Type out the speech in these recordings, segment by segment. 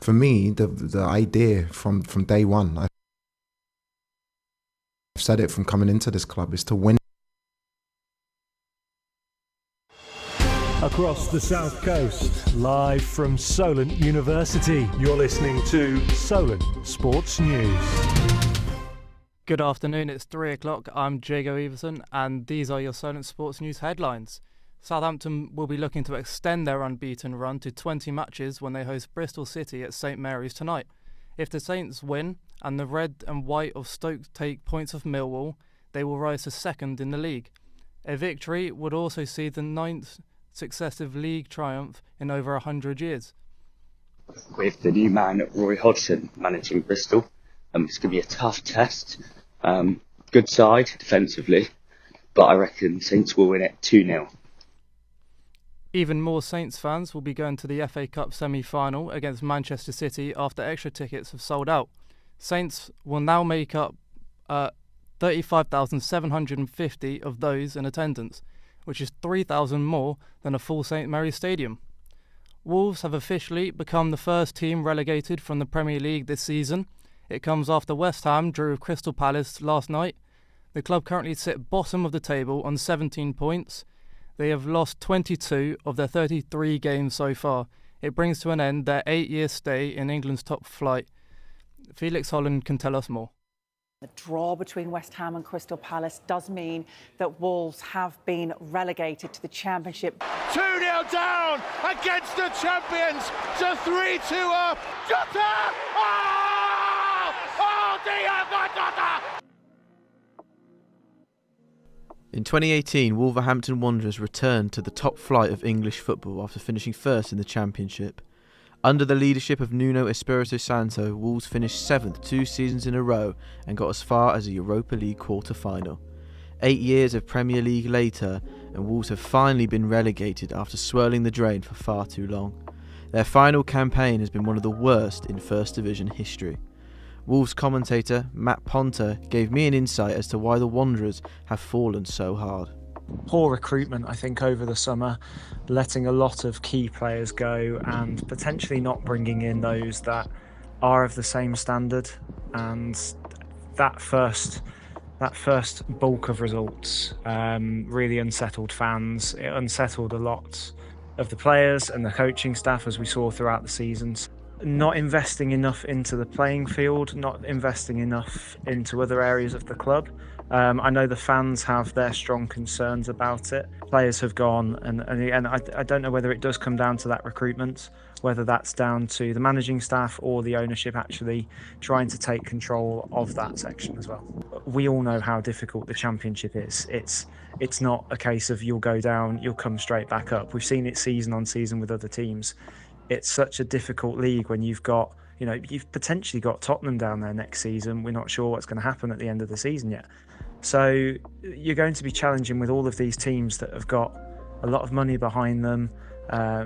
For me, the idea from day one, I've said it from coming into this club, is to win. Across the South Coast, live from Solent University, you're listening to Solent Sports News. Good afternoon, it's 3 o'clock. I'm Jago Everson, and these are your Solent Sports News headlines. Southampton will be looking to extend their unbeaten run to 20 matches when they host Bristol City at St Mary's tonight. If the Saints win and the red and white of Stoke take points off Millwall, they will rise to second in the league. A victory would also see the 9th successive league triumph in over 100 years. With the new man, Roy Hodgson, managing Bristol, it's going to be a tough test. Good side defensively, but I reckon Saints will win it 2-0. Even more Saints fans will be going to the FA Cup semi-final against Manchester City after extra tickets have sold out. Saints will now make up 35,750 of those in attendance, which is 3,000 more than a full St Mary's Stadium. Wolves have officially become the first team relegated from the Premier League this season. It comes after West Ham drew with Crystal Palace last night. The club currently sit bottom of the table on 17 points. They have lost 22 of their 33 games so far. It brings to an end their 8-year stay in England's top flight. Felix Holland can tell us more. The draw between West Ham and Crystal Palace does mean that Wolves have been relegated to the Championship. 2-0 down against the champions to 3-2 up. Jota! Oh, Diego Jota! In 2018, Wolverhampton Wanderers returned to the top flight of English football after finishing first in the Championship. Under the leadership of Nuno Espirito Santo, Wolves finished 7th 2 seasons in a row and got as far as a Europa League quarter-final. 8 years of Premier League later, and Wolves have finally been relegated after swirling the drain for far too long. Their final campaign has been one of the worst in First Division history. Wolves commentator Matt Ponter gave me an insight as to why the Wanderers have fallen so hard. Poor recruitment, I think, over the summer, letting a lot of key players go and potentially not bringing in those that are of the same standard. And that first bulk of results really unsettled fans. It unsettled a lot of the players and the coaching staff, as we saw throughout the seasons. Not investing enough into the playing field, not investing enough into other areas of the club. I know the fans have their strong concerns about it. Players have gone, and I don't know whether it does come down to that recruitment, whether that's down to the managing staff or the ownership actually trying to take control of that section as well. We all know how difficult the Championship is. It's not a case of you'll go down, you'll come straight back up. We've seen it season on season with other teams. It's such a difficult league when you've potentially got Tottenham down there next season. We're not sure what's going to happen at the end of the season yet. So you're going to be challenging with all of these teams that have got a lot of money behind them,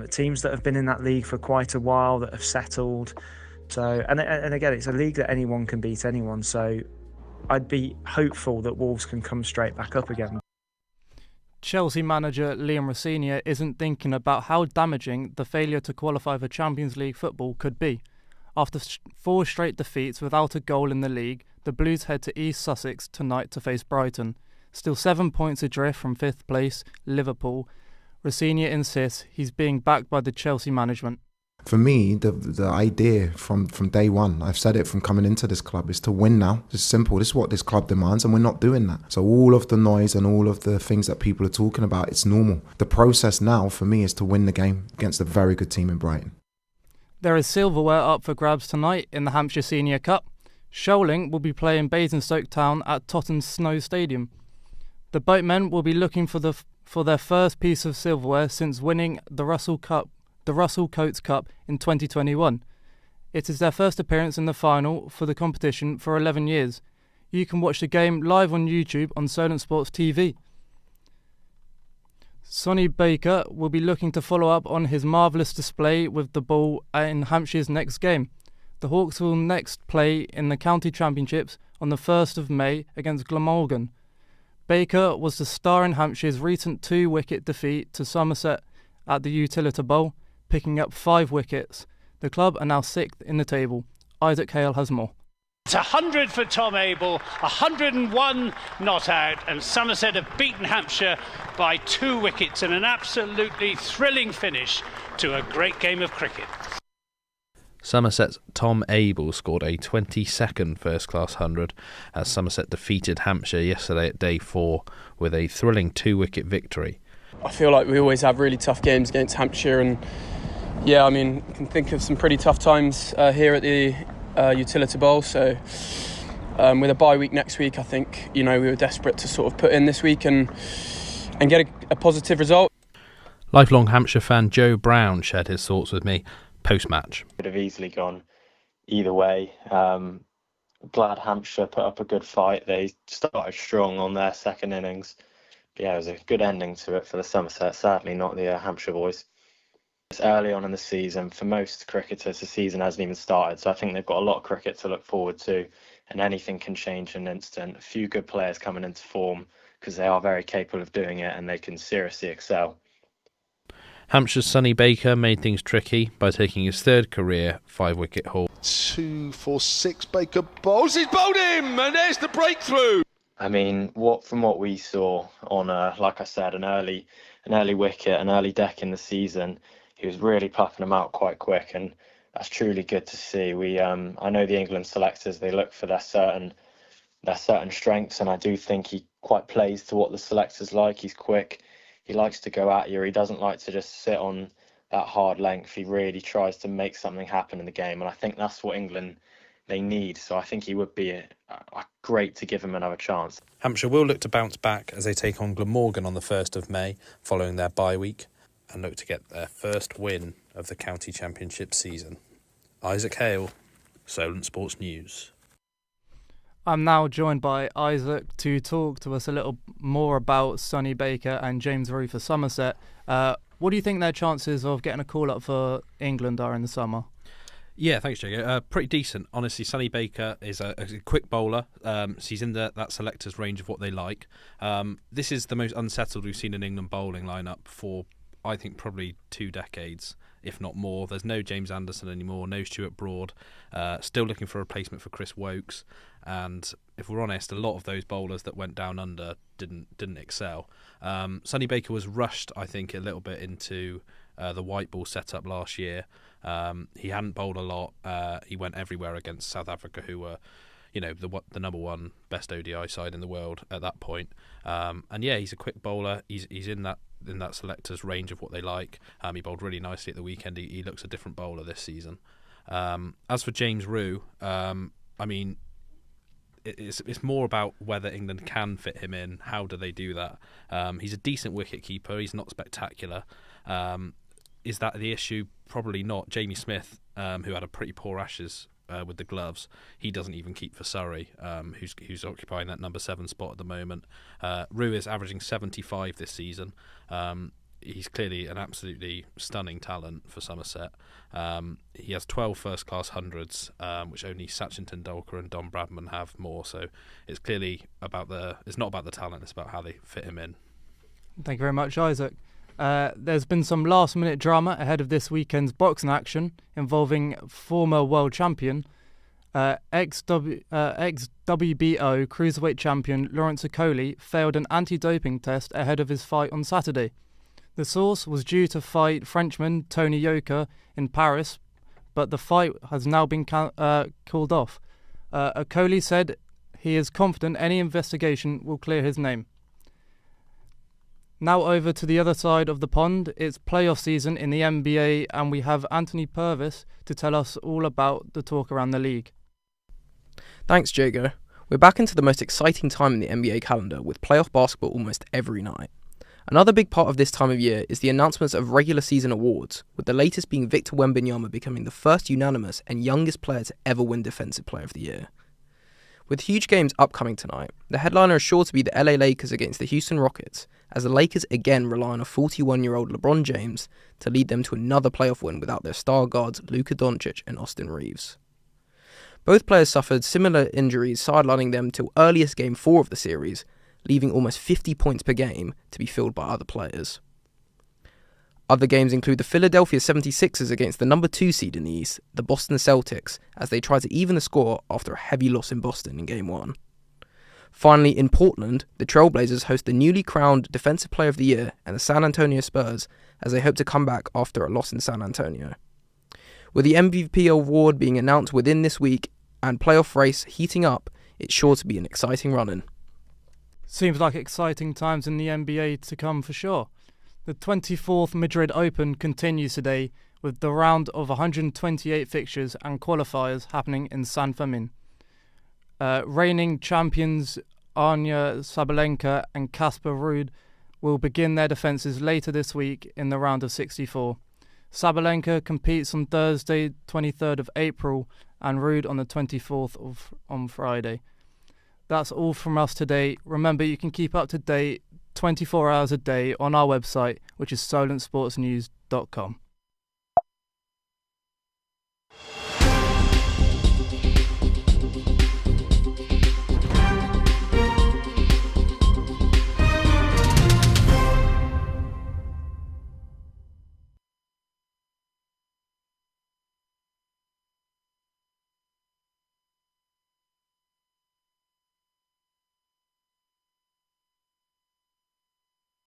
teams that have been in that league for quite a while, that have settled. So and again, it's a league that anyone can beat anyone. So I'd be hopeful that Wolves can come straight back up again. Chelsea manager Liam Rosenior isn't thinking about how damaging the failure to qualify for Champions League football could be. After 4 straight defeats without a goal in the league, the Blues head to East Sussex tonight to face Brighton. Still 7 points adrift from 5th place, Liverpool, Rosenior insists he's being backed by the Chelsea management. For me, the idea from day one, I've said it from coming into this club, is to win now. It's simple. This is what this club demands, and we're not doing that. So all of the noise and all of the things that people are talking about, it's normal. The process now for me is to win the game against a very good team in Brighton. There is silverware up for grabs tonight in the Hampshire Senior Cup. Sholing will be playing Basingstoke Town at Tottenham Snow Stadium. The boatmen will be looking for their first piece of silverware since winning the Russell Coates Cup in 2021. It is their first appearance in the final for the competition for 11 years. You can watch the game live on YouTube on Solent Sports TV. Sonny Baker will be looking to follow up on his marvellous display with the ball in Hampshire's next game. The Hawks will next play in the County Championships on the 1st of May against Glamorgan. Baker was the star in Hampshire's recent 2-wicket defeat to Somerset at the Utilita Bowl, picking up 5 wickets. The club are now 6th in the table. Isaac Hale has more. It's 100 for Tom Abel, 101 not out, and Somerset have beaten Hampshire by 2 wickets in an absolutely thrilling finish to a great game of cricket. Somerset's Tom Abel scored a 22nd first-class 100 as Somerset defeated Hampshire yesterday at day 4 with a thrilling 2-wicket victory. I feel like we always have really tough games against Hampshire, and yeah, I mean, I can think of some pretty tough times here at the Utility Bowl, so with a bye week next week, I think, we were desperate to sort of put in this week and get a positive result. Lifelong Hampshire fan Joe Brown shared his thoughts with me post-match. Could have easily gone either way. Glad Hampshire put up a good fight. They started strong on their second innings. But yeah, it was a good ending to it for the Somerset, sadly not the Hampshire boys. It's early on in the season. For most cricketers, the season hasn't even started, so I think they've got a lot of cricket to look forward to, and anything can change in an instant. A few good players coming into form because they are very capable of doing it and they can seriously excel. Hampshire's Sonny Baker made things tricky by taking his 3rd career 5-wicket haul. 2 for 6, Baker bowls, he's bowled him, and there's the breakthrough. I mean, from what we saw on, like I said, an early wicket, an early deck in the season, he was really plucking them out quite quick, and that's truly good to see. I know the England selectors, they look for their certain strengths, and I do think he quite plays to what the selectors like. He's quick, he likes to go at you, he doesn't like to just sit on that hard length. He really tries to make something happen in the game, and I think that's what England they need. So I think he would be great to give him another chance. Hampshire will look to bounce back as they take on Glamorgan on the 1st of May following their bye week, and look to get their first win of the county championship season. Isaac Hale, Solent Sports News. I'm now joined by Isaac to talk to us a little more about Sonny Baker and James Rowe for Somerset. What do you think their chances of getting a call-up for England are in the summer? Yeah, thanks, Jago. Pretty decent. Honestly, Sonny Baker is a quick bowler. So he's in that selector's range of what they like. This is the most unsettled we've seen in England bowling lineup for, I think, probably 2 decades, if not more. There's no James Anderson anymore, no Stuart Broad. Still looking for a replacement for Chris Wokes. And if we're honest, a lot of those bowlers that went down under didn't excel. Sonny Baker was rushed, I think, a little bit into the white ball setup last year. He hadn't bowled a lot. He went everywhere against South Africa, who were, the number 1 best ODI side in the world at that point. And yeah, he's a quick bowler. He's in that selector's range of what they like. He bowled really nicely at the weekend. He looks a different bowler this season. As for James Rowe, I mean, it's more about whether England can fit him in. How do they do that? He's a decent wicket keeper. He's not spectacular. Is that the issue? Probably not. Jamie Smith, who had a pretty poor Ashes with the gloves, he doesn't even keep for Surrey, who's occupying that number 7 spot at the moment. Rowe is averaging 75 this season. He's clearly an absolutely stunning talent for Somerset. He has 12 first-class 100s, which only Sachin Tendulkar and Don Bradman have more. So it's clearly it's not about the talent, it's about how they fit him in. Thank you very much, Isaac. There's been some last-minute drama ahead of this weekend's boxing action involving former world champion, ex-WBO cruiserweight champion Lawrence Okoli failed an anti-doping test ahead of his fight on Saturday. The source was due to fight Frenchman Tony Yoka in Paris, but the fight has now been called off. Okoli said he is confident any investigation will clear his name. Now over to the other side of the pond. It's playoff season in the NBA, and we have Anthony Purvis to tell us all about the talk around the league. Thanks, Jago. We're back into the most exciting time in the NBA calendar, with playoff basketball almost every night. Another big part of this time of year is the announcements of regular season awards, with the latest being Victor Wembanyama becoming the first unanimous and youngest player to ever win Defensive Player of the Year. With huge games upcoming tonight, the headliner is sure to be the LA Lakers against the Houston Rockets, as the Lakers again rely on a 41-year-old LeBron James to lead them to another playoff win without their star guards Luka Doncic and Austin Reeves. Both players suffered similar injuries, sidelining them till earliest Game 4 of the series, leaving almost 50 points per game to be filled by other players. Other games include the Philadelphia 76ers against the number 2 seed in the East, the Boston Celtics, as they try to even the score after a heavy loss in Boston in Game 1. Finally, in Portland, the Trailblazers host the newly crowned Defensive Player of the Year and the San Antonio Spurs as they hope to come back after a loss in San Antonio. With the MVP award being announced within this week and playoff race heating up, it's sure to be an exciting run-in. Seems like exciting times in the NBA to come for sure. The 24th Madrid Open continues today with the round of 128 fixtures and qualifiers happening in San Fermin. Reigning champions Arina Sabalenka and Casper Ruud will begin their defences later this week in the round of 64. Sabalenka competes on Thursday, 23rd of April, and Ruud on the 24th on Friday. That's all from us today. Remember, you can keep up to date 24 hours a day on our website, which is solentsportsnews.com.